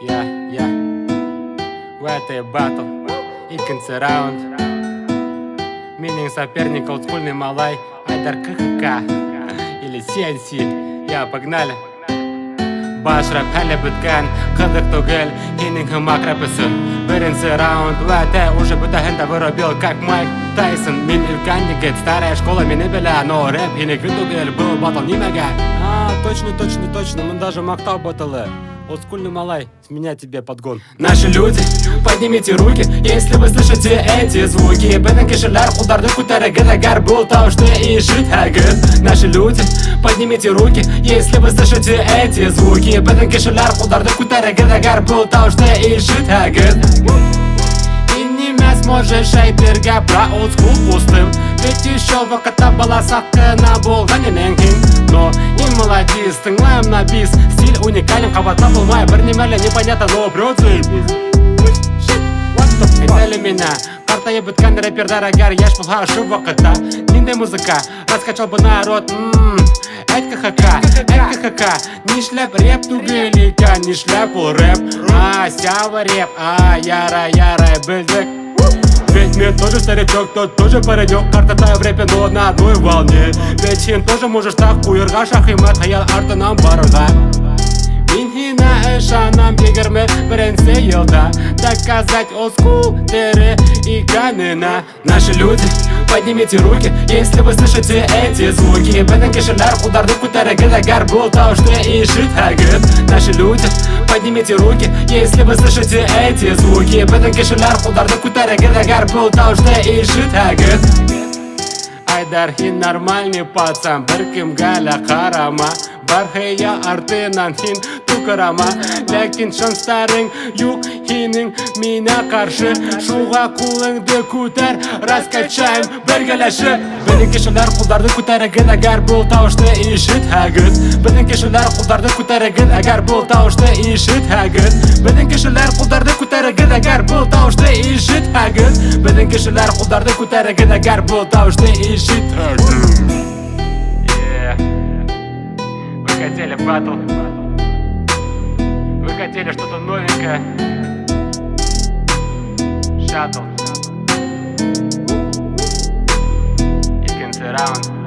Я в этой батл иккенцы раунд. Менің соперник олдскульный малай Айдар КХК или CNC. Погнали. Баш рэп әлі біткен, қызық түгел сенің хымақ рэпісін. Бірінші раунд өте, уже бүтәхін вырубил как Майк Тайсон. Мен үлкен егет, старая школа мені біле, но рэп енекті түгел, бұл батл немеге. Точно, мы даже мақтау батылы. Олдскульный малай, с меня тебе подгон. Наши люди, поднимите руки, если вы слышите эти звуки. Бенен кешелер, кулдарды күтәрегез, әгәр бұл тауышты ишетәгез. Наши люди, поднимите руки, если вы слышите эти звуки. Бенен кешелер, кулдарды күтәрегез, әгәр бұл тауышты ишетәгез. И не сможешь әйтергә про олдскул пустым. Ведь еще вакытта баласақ кына болған енеңкин. Но не молодец, тыңлайым на бис. Стиль уникален, қабатла болмай бір немелі непонятно, но прёцей. Айтелі меня, қартайып біткен рэпердар әгер еш болға ұшы вақытта. Нинде музыка, раскачал бы народ. Әйт КХК, нишләп рэп түгел икән, нишләп ул рэп. Сява рэп, ярай, білдік. Ведь мен тоже старичок, тот тоже паренек. Картатаю в рэпе, но на одной волне. Ведь сен тоже можешь так куырға шахимат хаял артынан барырға. Мен хина ышанам егерме бірінші елда доказать олдскул тірі икәнена. Наши люди, поднимите руки, если вы слышите эти звуки. Бенен кешелер, кулдарды күтәрегез, әгәр бұл тауышты ишетәгез. Наши люди, поднимите руки, если вы слышите эти звуки. Бенен кешелер, кулдарды күтәрегез, әгәр бұл тауышты ишетәгез. Айдар, хин нормальный пацан, бір кімгә лә қарама. Бар хыя артынан хин тукырама. Ләкин шанстарың юк хинең миңа қаршы. Шуға кулыңды күтәр, раскачайым бергәләшеп. Бенен кешелер, кулдарды күтәрегез, әгәр бұл тауышты ишетәгез. Бенен кешелер, кулдарды күтәрегез, әгәр бұл тауышты ишетәгез. Бенен кешелер, кулдарды күтәрегез, әгәр бұл тауышты ишетәгез. Бенен кешелер, кулдарды күтәрегез, әгәр бұл тауышты ишетәгез. Вы хотели батл, вы хотели что-то новенькое. Шаттл иккенцы раунд.